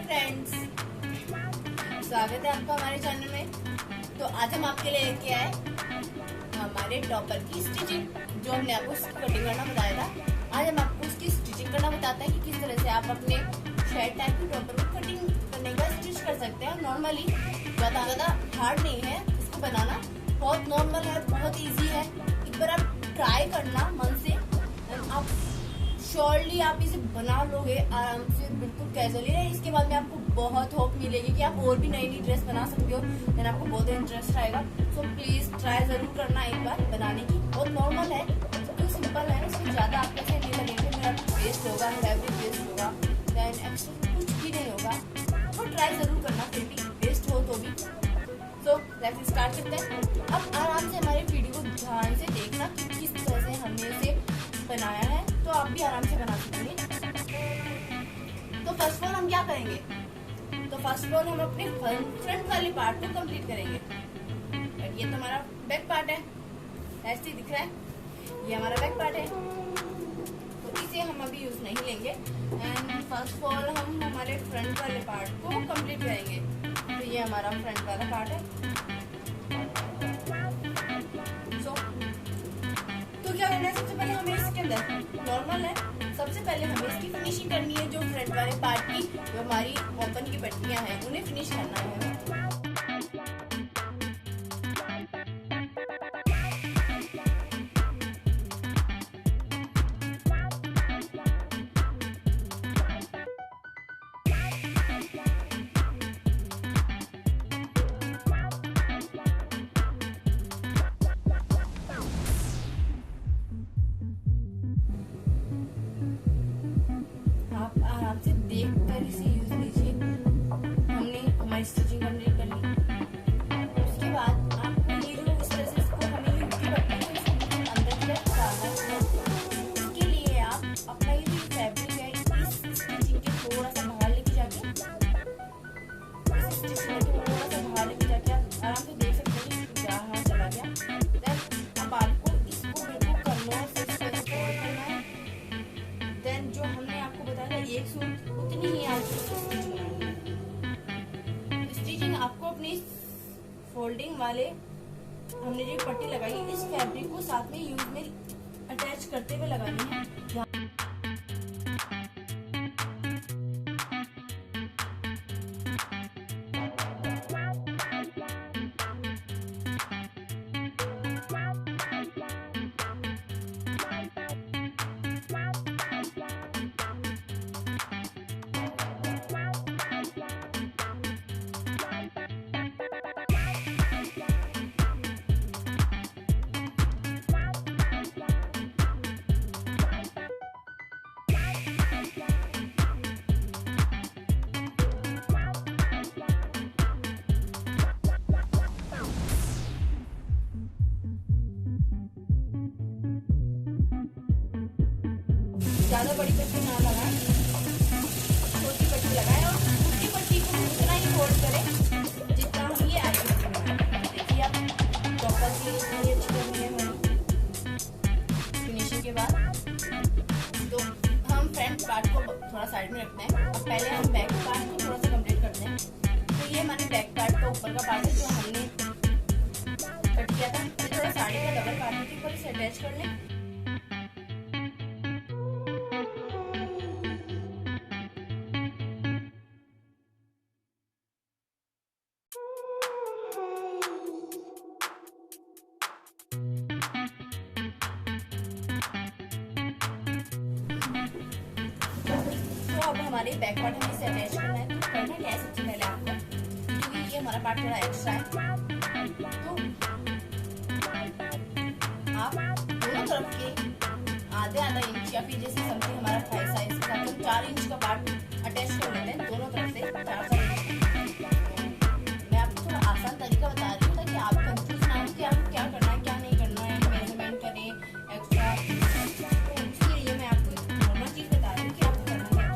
Friends, स्वागत है आपका हमारे चैनल में। तो आज हम आपके लिए लेके आए हमारे टॉपर की स्टिचिंग, जो हमने आपको कटिंग करना बताया था। आज हम आपको उसकी स्टिचिंग करना बताते हैं कि किस तरह से आप अपने शर्ट टाइप की टॉपर को कटिंग करने का स्टिच कर सकते हैं। नॉर्मली ज़्यादा हार्ड नहीं है इसको बनाना, बहुत नॉर्मल है, बहुत ईजी है। एक बार आप ट्राई करना मन से, आप श्योरली आप इसे बना लोगे आराम से, बिल्कुल कैजुअली है। इसके बाद में आपको बहुत होप मिलेगी कि आप और भी नई नई ड्रेस बना सकते हो, देन आपको बहुत इंटरेस्ट आएगा। सो प्लीज ट्राई जरूर करना एक बार बनाने की। बहुत नॉर्मल है, तो सिंपल है, इसमें ज्यादा आपको ऐसे नहीं लगेगा मेरा वेस्ट होगा, फैब्रिक वेस्ट होगा, देन एक्स्ट्रा कुछ भी नहीं होगा। तो ट्राई जरूर करना, फिर भी वेस्ट हो तो भी। सो लेट्स स्टार्ट करते हैं। अब आराम से हमारे वीडियो को ध्यान से देखना कि किस तरह से हमने इसे बनाया है, तो आप भी आराम से बना सकेंगे। तो फर्स्ट ऑफ ऑल हम क्या करेंगे, तो फर्स्ट ऑफ ऑल हम अपने फ्रंट वाले पार्ट को कंप्लीट करेंगे। ये तो हमारा बैक पार्ट है, ऐसे ही दिख रहा है, ये हमारा बैक पार्ट है, तो इसे हम अभी यूज नहीं लेंगे। एंड फर्स्ट ऑफ ऑल हम हमारे फ्रंट वाले पार्ट को कंप्लीट करेंगे। तो ये हमारा फ्रंट वाला पार्ट है। तो क्या करना है, सबसे पहले हमें इसके अंदर नॉर्मल है, सबसे पहले हमें इसकी फिनिशिंग करनी है। जो फ्रंट वाले पार्ट की जो हमारी ओपन की पट्टियां हैं उन्हें फिनिश करना है हमें। आराम से देख कर इसे यूज लीजिए। हमने हमारी स्टिचिंग कंप्लीट कर ली। उसके बाद आपको ये जो इस तरह से इसको हमें यूज की पट्टी है इसको अंदर की तरफ डालना है। इसके लिए आप अपना ये जो फैब्रिक है इस स्टिचिंग के थोड़ा सा बाहर लेके जाके, इस स्टिचिंग के थोड़ा सा बाहर लेके जाके आप आराम से देख सकते हैं कि जहाँ चला गया। देन अब आपको इसको बिल्कुल करना से फोल्ड करना है। देन जो हमने आपको बताया था एक सूट, उतनी ही आपको स्टिचिंग आपको अपनी फोल्डिंग वाले हमने जो पट्टी लगाई इस फैब्रिक को साथ में यूज में अटैच करते हुए लगानी है। ज्यादा बड़ी पट्टी ना लगाएं, छोटी पट्टी लगाएं और छोटी पट्टी को उतना ही फोल्ड करें जितना हम ये आगे बनाएं। देखिए आप टॉपर की इतनी अच्छी बन रही है हमारी फिनिशिंग के बाद। तो हम फ्रंट पार्ट को थोड़ा साइड में रखते हैं। अब पहले हम बैक पार्ट को थोड़ा सा कंप्लीट करते हैं। तो ये हमारे बैक पार्ट का ऊपर का पार्ट है जो हमने कट किया था। ये थोड़ा साड़ी का डबल पार्ट के ऊपर इसे अटैच कर लें। अब हमारे बैक पार्ट हमें इसे अटैच करना है। तो करना क्या है, सबसे पहले आपको, क्योंकि ये हमारा पार्ट थोड़ा एक्स्ट्रा है, तो आप दोनों तरफ के आधे इंच या फिर जैसे समथिंग हमारा थाई साइज के साथ हम 4 इंच का पार्ट अटैच कर लेते हैं दोनों तरफ से 4 इंच। मैं आपको थोड़ा आसान तरीका बता रही हूँ ताकि आप कंफ्यूज ना हो कि आपको क्या करना है क्या नहीं करना है, मेजरमेंट करें एक्स्ट्रा। तो इसलिए मैं आपको नॉर्मल चीज बता रही हूँ कि आपको करना है।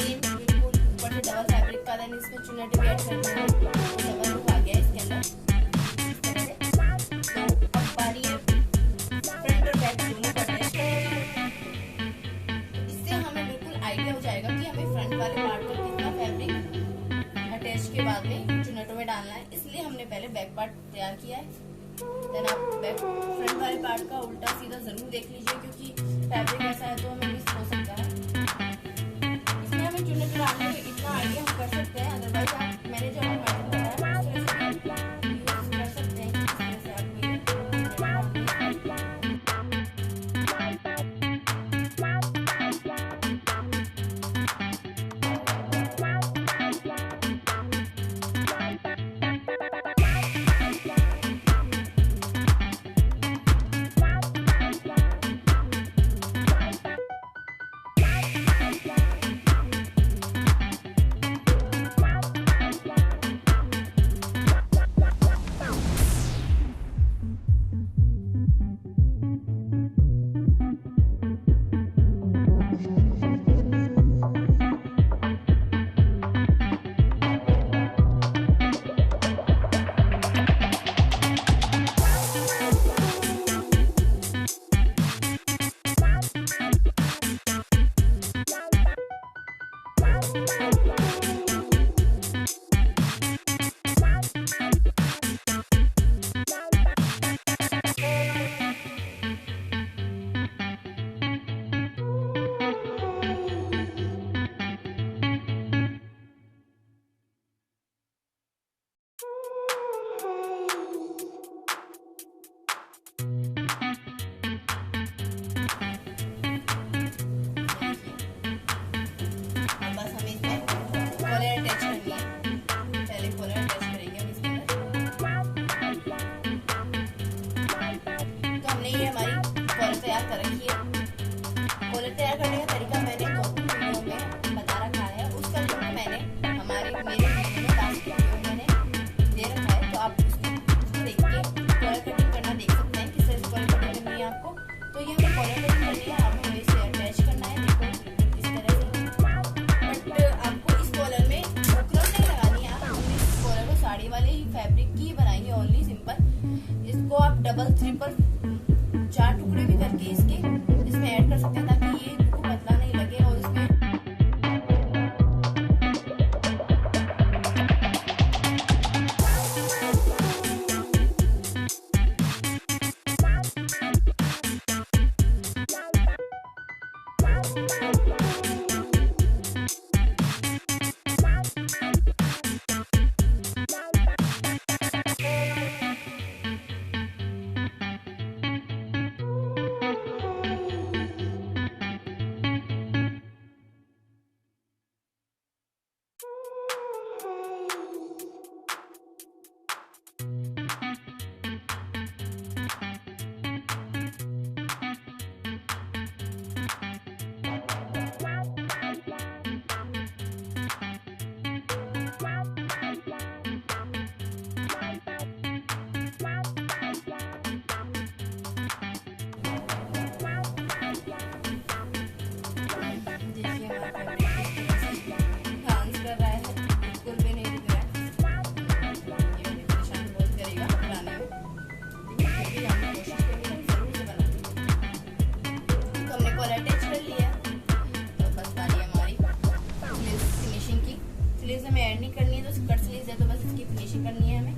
सेम बिल्कुल ऊपर से डबल फैब्रिक का, देन इसमें चुन्नट भी ऐड करते हैं, डबल लुक आ गया इसके अंदर इस तरह से। तो अब बारी है फ्रंट और बैक दोनों को अटैच करने की। इससे हमें बिल्कुल आइडिया हो जाएगा कि हमें फ्रंट वाले पार्ट पर कितना फैब्रिक अटैच के बाद में चुन्नटों में डालना है, इसलिए हमने पहले बैक पार्ट तैयार किया है। देन आप फ्रंट वाले पार्ट का उल्टा सीधा जरूर देख लीजिए, क्योंकि फैब्रिक ऐसा है तो हमें मिस हो सकता है। इसमें हमें चुन्नट डालने में इतना आइडिया हम कर सकते हैं, अदरवाइज आप मैंने जो मैथड बताया उस तरह से यूज कर सकते हैं, इस तरह से आपको कॉलर तैयार करने का तरीका मैंने 2-3 वीडियो में बता रखा है, उसका लिंक मैंने मेरे वीडियो में लास्ट वीडियो मैंने दे रखा है, तो आप उसको देख के कॉलर कटिंग करना देख सकते हैं, किस तरह से कॉलर कटिंग करनी है आपको। तो ये हमें कॉलर कटिंग करनी है, अब हमें इसे अटैच करना है, देखो इस तरह से। बट आपको इस कॉलर में बुकरम नहीं लगानी है, हमने इस कॉलर को साड़ी वाले ही फैब्रिक की बनाएंगे, ओनली सिंपल। इसको आप डबल ट्रिपल 4 टुकड़े भी करके इसमें ऐड कर सकते हैं, ताकि ये बिल्कुल पतला नहीं लगे। और इसमें हमें ऐड नहीं करनी है, तो कट स्लीव्स है तो बस इसकी फिनिशिंग करनी है हमें।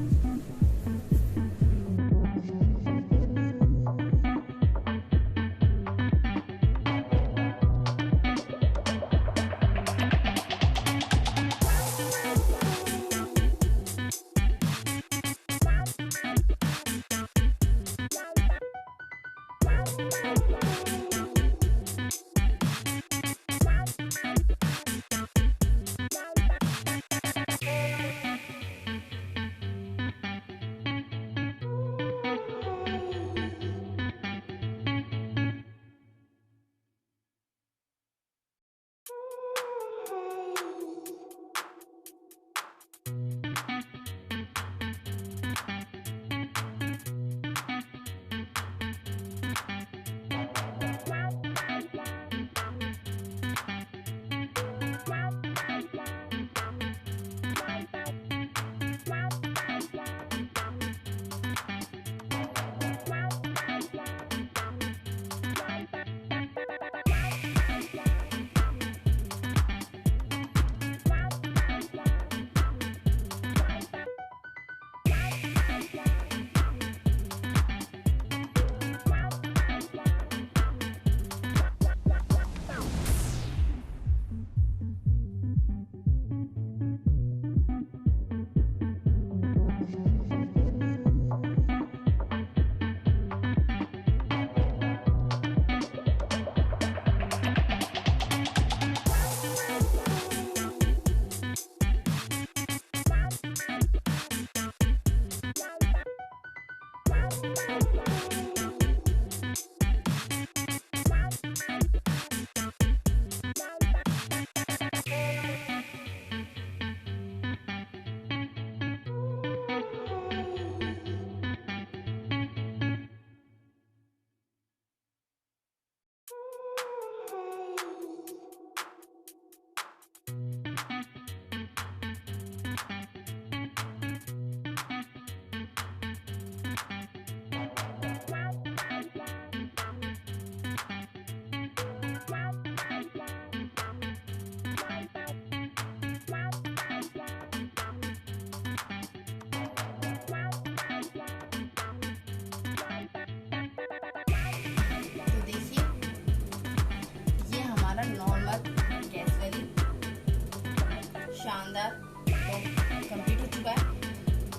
शानदार कंप्लीट हो चुका है।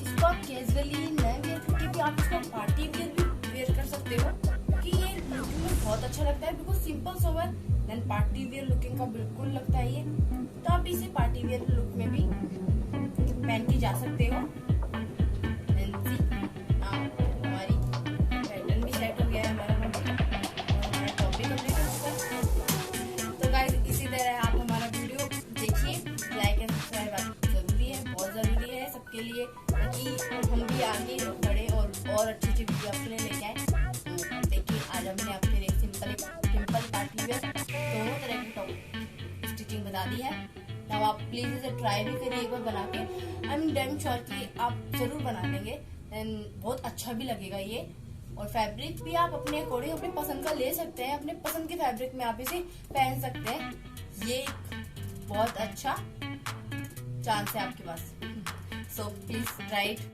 इसको आप कैजुअली नए वेयर करके भी आप इसको पार्टी वेयर भी वेयर कर सकते हो कि ये लुकिंग में बहुत अच्छा लगता है, बिल्कुल simple sober then party wear looking का बिल्कुल लगता है ये। तो आप इसे पार्टी वेयर लुक में भी पहन के जा सकते हो। हमारी पैटर्न भी सेट हो गया है हमारा टॉप भी कंप्लीट हो चुका है। तो गाइस इसी तरह आप हमारा वीडियो देखिए, लाइक एंड सब्सक्राइब जरूरी है, बहुत जरूरी है सबके लिए, ताकि हम भी आगे बढ़े और अच्छी वीडियो आपके लिए लेके आए। तो देखिए आज हमने आपके लिए सिंपल पार्टी वेयर दोनों तरह की टॉप स्टिचिंग बता दी है। अब आप प्लीज इसे ट्राई भी करिए एक बार बना के। आई एम डैम श्योर कि आप जरूर बना लेंगे एंड बहुत अच्छा भी लगेगा ये। और फैब्रिक भी आप अपने अकॉर्डिंग अपने पसंद का ले सकते हैं, अपने पसंद के फैब्रिक में आप इसे पहन सकते हैं। ये एक बहुत अच्छा चांस है आपके पास। So please try it.